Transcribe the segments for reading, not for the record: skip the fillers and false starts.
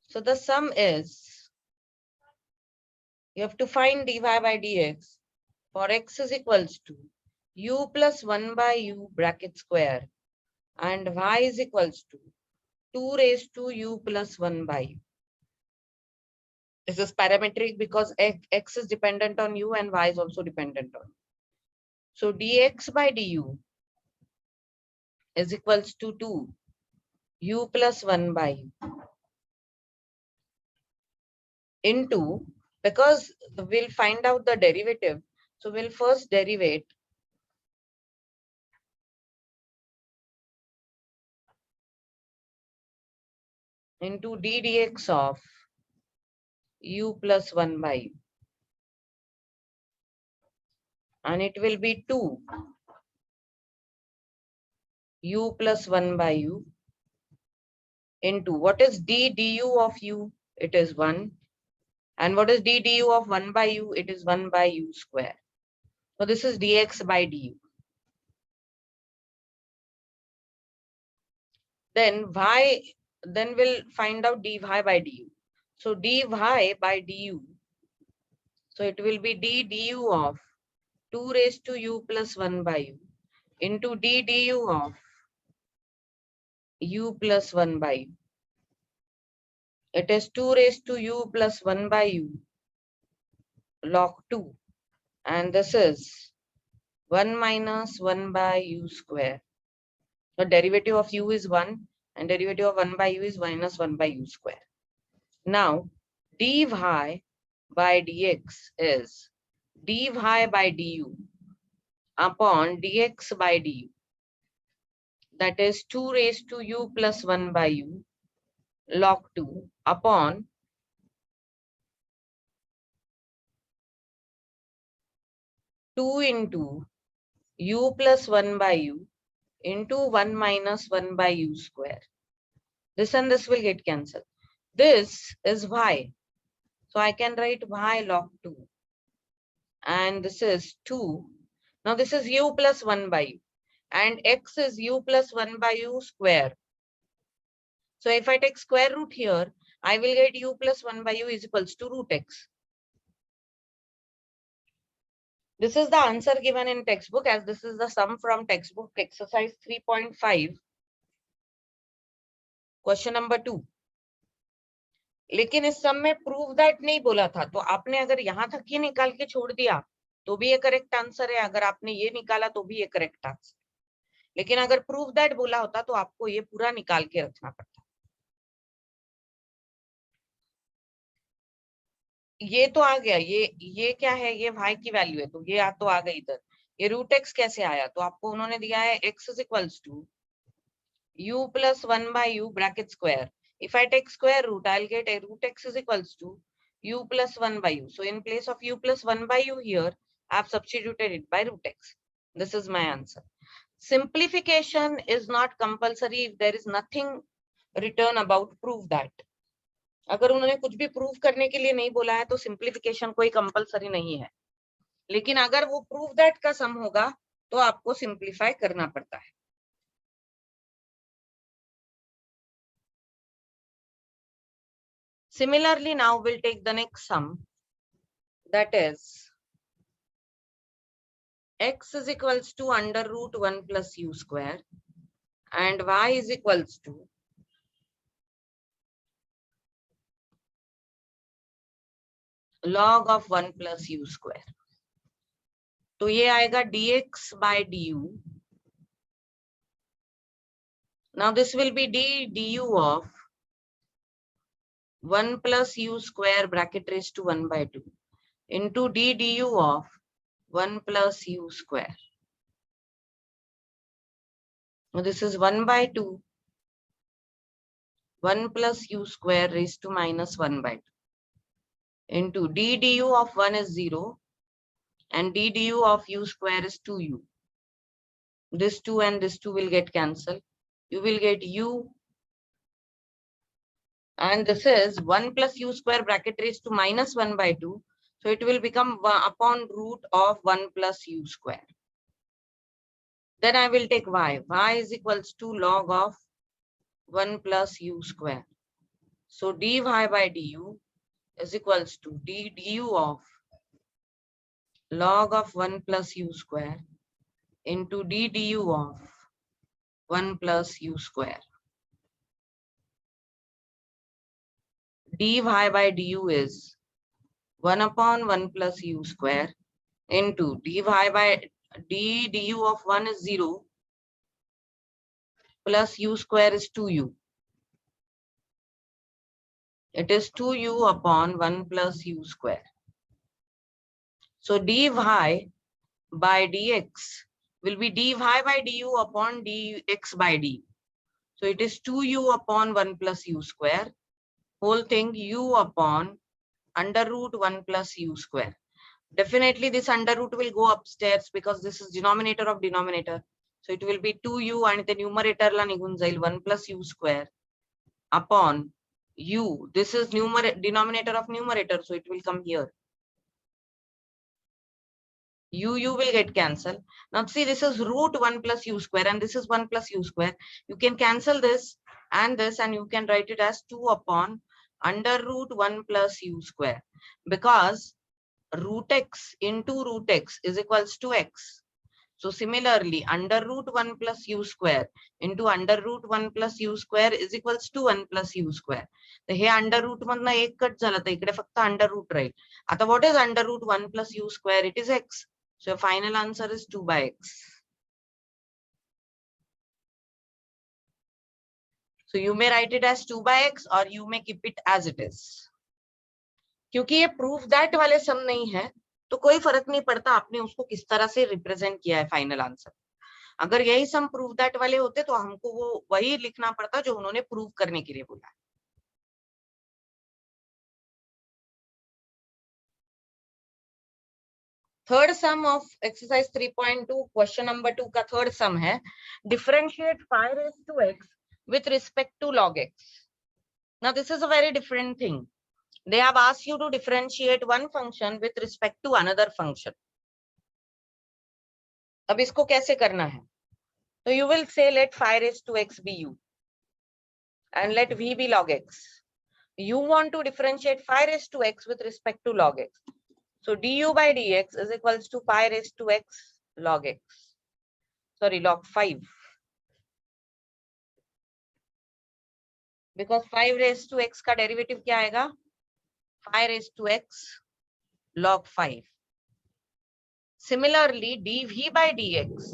So the sum is, you have to find dy by dx for x is equals to u plus 1 by u bracket square and y is equals to 2 raised to u plus 1 by u. This is parametric because x is dependent on u and y is also dependent on u. So dx by du is equals to 2 u plus 1 by u into, because we'll find out the derivative. So we'll first derivate into d dx of u plus 1 by u. And it will be 2 u plus 1 by u into, what is d du of u? It is 1. And what is d du of 1 by u? It is 1 by u square. So this is dx by du. Then we'll find out dy by du. So dy by du, so it will be d du of 2 raised to u plus 1 by u into d du of u plus 1 by u. It is 2 raised to u plus 1 by u log 2. And this is 1 minus 1 by u square. The derivative of u is 1 and derivative of 1 by u is minus 1 by u square. Now dy by dx is dy by du upon dx by du, that is 2 raised to u plus 1 by u log 2 upon 2 into u plus 1 by u into 1 minus 1 by u square. This and this will get cancelled. This is y. So I can write y log 2. And this is 2. Now this is u plus 1 by u. And x is u plus 1 by u square. So if I take square root here, I will get u plus 1 by u is equals to root x. This is the answer given in textbook, as this is the sum from textbook exercise 3.5. Question number 2. लेकिन इस सम में prove that नहीं बोला था, तो आपने अगर यहाँ तक ये निकाल के छोड़ दिया तो भी ये करेक्ट आंसर है, अगर आपने ये निकाला तो भी ये करेक्ट आंसर। लेकिन अगर प्रूव दैट बोला होता तो आपको ये पूरा निकाल के रखना पड़ता। ये तो आ गया, ये क्या है, ये y की वैल्यू है, तो ये तो आ गई इधर। ये रूट x कैसे आया, तो आपको उन्होंने दिया है x is equals to u plus 1 by u bracket square. If I take square root, I'll get a root x is equals to u plus 1 by u. So in place of u plus 1 by u here, I have substituted it by root x. This is my answer. Simplification is not compulsory if there is nothing written about prove that. अगर उन्होंने कुछ भी prove करने के लिए नहीं बोला है तो सिंप्लीफिकेशन कोई कंपलसरी नहीं है, लेकिन अगर वो प्रूव दैट का सम होगा तो आपको सिंप्लीफाई करना पड़ता है। Similarly, now we'll take the next sum, that is x is equals to under root 1 plus u square and y is equals to log of 1 plus u square. तो ये आएगा dx by du. Now this will be d du of 1 plus u square bracket raised to 1 by 2 into d du of 1 plus u square. Now this is 1 by 2, 1 plus u square raised to minus 1 by 2 into d du of 1 is 0 and d du of u square is 2u. This 2 and this 2 will get cancelled. You will get u, and this is 1 plus u square bracket raised to minus 1 by 2. So it will become 1 upon root of 1 plus u square. Then I will take y. Y is equals to log of 1 plus u square. So dy by du is equals to d du of log of 1 plus u square into d du of 1 plus u square. Dy by du is 1 upon 1 plus u square into dy by d du of 1 is 0 plus u square is 2u. It is 2u upon 1 plus u square. So dy by dx will be dy by du upon dx by du. So it is 2u upon 1 plus u square, whole thing u upon under root 1 plus u square. Definitely this under root will go upstairs because this is denominator of denominator. So it will be 2u and the numerator la nigun jail 1 plus u square upon u. This is denominator of numerator, so it will come here. U will get cancelled. Now see, this is root 1 plus u square and this is 1 plus u square. You can cancel this and you can write it as 2 upon under root 1 plus u square, because root x into root x is equals to x. So similarly, under root 1 plus u square into under root 1 plus u square is equals to 1 plus u square. तर हे under root मधनं एक cut झालं तर इकडे फक्त under root राहील. आता what is under root 1 plus u square? It is x. So your final answer is 2 by x. So you may write it as 2 by x or you may keep it as it is. क्योंकि ये proof that वाले sum नहीं है तो कोई फर्क नहीं पड़ता आपने उसको किस तरह से रिप्रेजेंट किया है फाइनल आंसर. अगर यही सम प्रूव दैट वाले होते तो हमको वो वही लिखना पड़ता जो उन्होंने प्रूव करने के लिए बोला. Third some of exercise 3.2 question number 2 का थर्ड सम है differentiate 5 raised to x with respect to log x. Now this is a very different thing. They have asked you to differentiate one function with respect to another function. अब इसको कैसे करना है? So you will say let 5 raised to x be u and let v be log x. You want to differentiate 5 raised to x with respect to log x. So du by dx is equals to 5 raised to x log x. Sorry, log 5. Because 5 raised to x का derivative क्या आएगा? 5 raised to x log 5. Similarly, dv by dx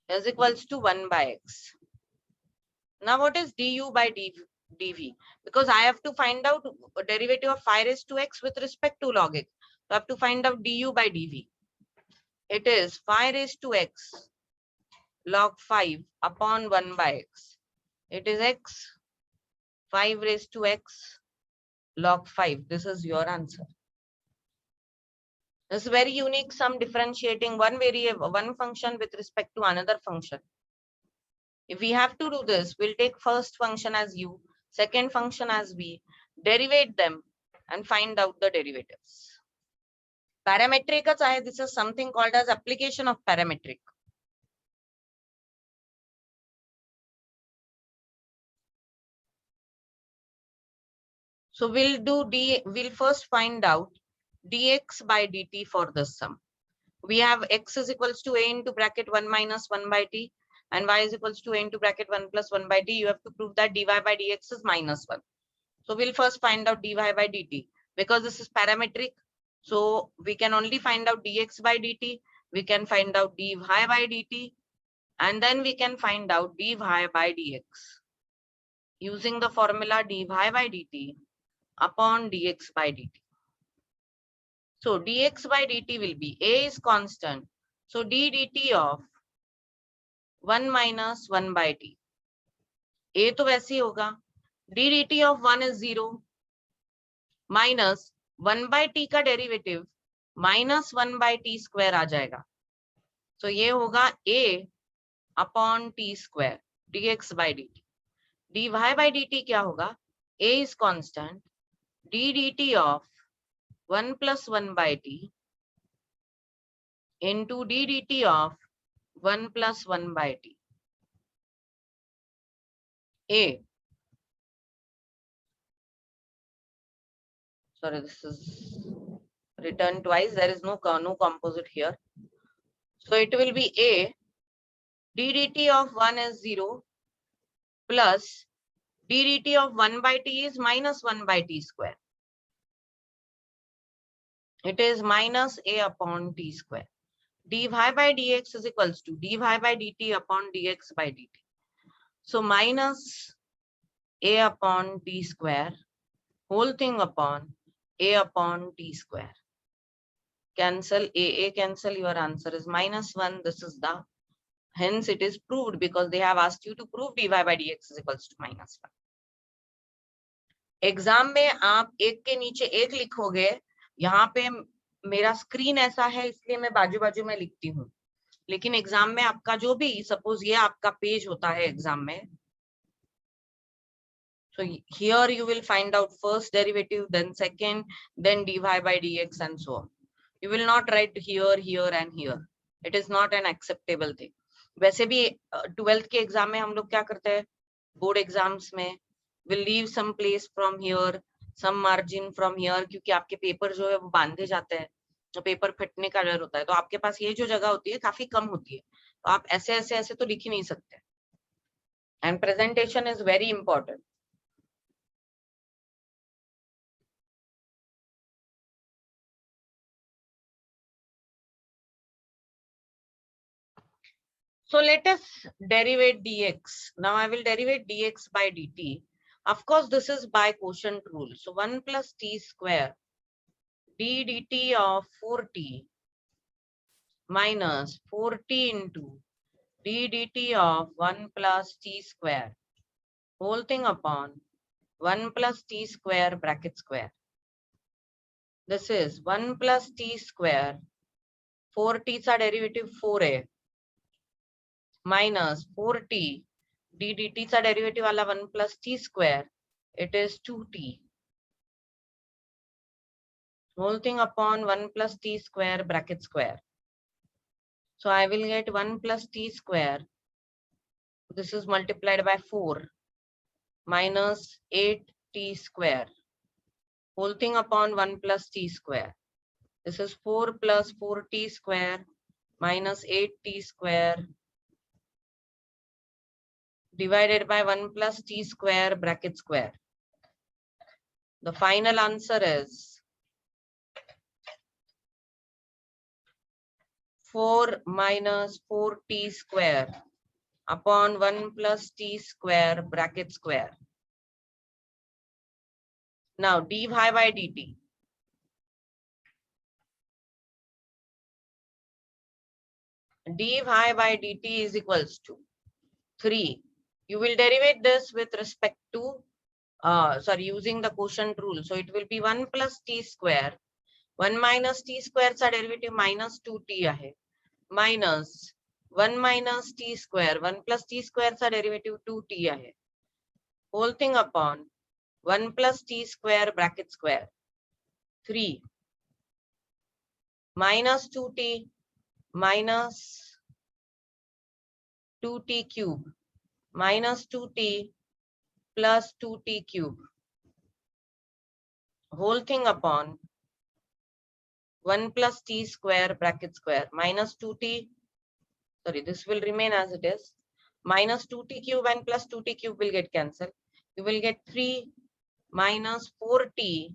is equals to 1 by x. Now what is du by dv? Because I have to find out derivative of 5 raised to x with respect to log x. So I have to find out du by dv. It is 5 raised to x log 5 upon 1 by x. It is x 5 raised to x log 5. This is your answer. This is very unique sum differentiating one variable, one function with respect to another function. If we have to do this, we'll take first function as u, second function as v, derivate them and find out the derivatives. Parametric आहे, this is something called as application of parametric. So we'll first find out dx by dt for this sum. We have x is equals to a into bracket 1 minus 1 by t and y is equals to a into bracket 1 plus 1 by t. You have to prove that dy by dx is minus 1. So we'll first find out dy by dt. Because this is parametric, so we can only find out dx by dt. We can find out dy by dt and then we can find out dy by dx using the formula dy by dt upon dx by dt. So dx by dt will be a is constant. So d dt of 1 minus 1 by t. a तो वैसे ही होगा. d dt of 1 is 0 minus 1 by t का derivative minus 1 by t square आ जाएगा. So ये होगा a upon t square dx by dt. dy by dt क्या होगा? a is constant. d dt of 1 plus 1 by t into d dt of 1 plus 1 by t. A sorry, this is written twice. There is no composite here. So it will be a d dt of 1 is 0 plus d dt of 1 by t is minus 1 by t square. It is minus a upon t square. dy by dx is equals to dy by dt upon dx by dt. So minus a upon t square whole thing upon a upon t square. Cancel a cancel, your answer is minus 1. This is the, hence it is proved, because they have asked you to prove dy by dx is equals to minus 1. Exam में आप एक के नीचे एक लिखोगे, यहाँ पे मेरा स्क्रीन ऐसा है इसलिए मैं बाजू बाजू में लिखती हूँ, लेकिन एग्जाम में आपका जो भी, सपोज ये आपका पेज होता है एग्जाम में, so here you will find out first derivative, then second, then dy by dx and so on. You will not write here, here and here. It is not an acceptable thing. वैसे भी 12th के exam में हम लोग क्या करते हैं, board exams में will leave some place from here, some margin from here, क्योंकि आपके पेपर जो है वो बांधे जाते हैं, तो पेपर फटने का डर होता है, तो आपके पास ये जो जगह होती है काफी कम होती है, तो आप ऐसे ऐसे ऐसे तो लिख ही नहीं सकते. And presentation is very important. So let us derivate dx. Now I will derivate dx by dt. Of course, this is by quotient rule. So 1 plus t square d dt of 4t minus 4t into d dt of 1 plus t square whole thing upon 1 plus t square bracket square. This is 1 plus t square, 4t चा derivative 4a minus 4t d dt चा derivative वाला 1 plus t square, it is 2t whole thing upon 1 plus t square bracket square. So I will get 1 plus t square, this is multiplied by 4 minus 8t square whole thing upon 1 plus t square. This is 4 plus 4t square minus 8t square divided by 1 plus t square bracket square. The final answer is 4 minus 4t square upon 1 plus t square bracket square. Now dy by dt. dy by dt is equals to 3. You will derivate this with respect to using the quotient rule. So it will be 1 plus t square, 1 minus t square चा derivative minus 2t आहे, minus 1 minus t square, 1 plus t square चा derivative 2t आहे, whole thing upon 1 plus t square bracket square. 3 minus 2t minus 2t cube minus 2t plus 2t cube whole thing upon 1 plus t square bracket square minus 2t, sorry, this will remain as it is, minus 2t cube and plus 2t cube will get cancelled. You will get 3 minus 4t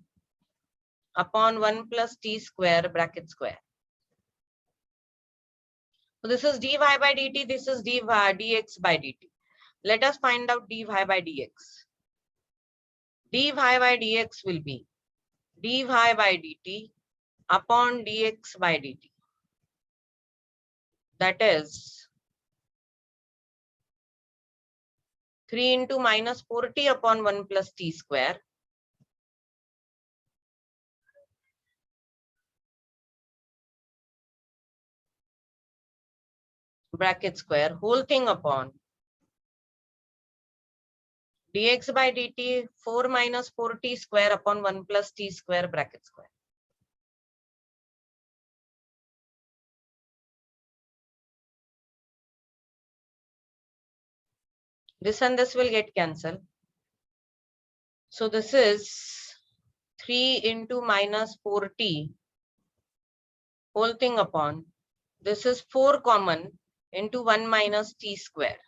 upon 1 plus t square bracket square. So this is dy by dt, this is dx by dt. Let us find out dy by dx. dy by dx will be dy by dt upon dx by dt. That is 3 into minus 4t upon 1 plus t square bracket square whole thing upon dx by dt 4 minus 4t square upon 1 plus t square bracket square. This and this will get cancelled. So this is 3 into minus 4t whole thing upon, this is 4 common into 1 minus t square.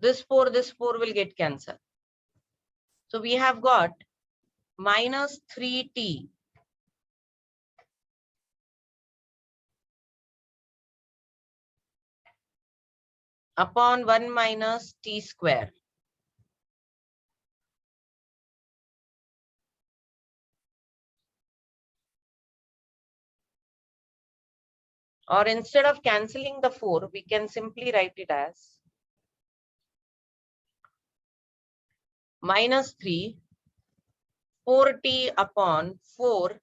This 4 will get cancelled. So we have got minus 3t upon 1 minus t square. Or instead of cancelling the 4, we can simply write it as minus 3, 4t upon 4,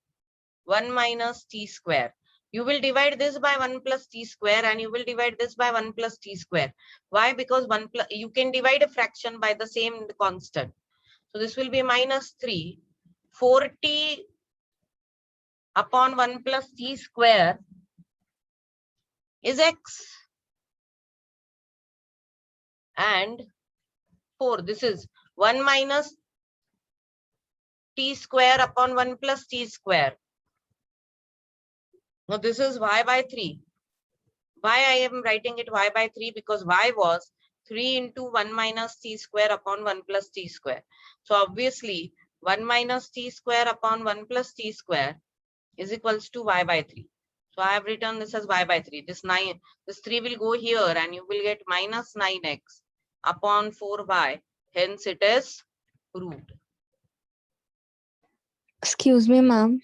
1 minus t square. You will divide this by 1 plus t square and you will divide this by 1 plus t square. Why? Because you can divide a fraction by the same constant. So this will be minus 3, 4t upon 1 plus t square is x. And 4, this is 1 minus t square upon 1 plus t square. Now this is y by 3. Why I am writing it y by 3? Because y was 3 into 1 minus t square upon 1 plus t square. So obviously 1 minus t square upon 1 plus t square is equals to y by 3. So I have written this as y by 3. This 3 will go here and you will get minus 9x upon 4y. Hence it is root. Excuse me, ma'am.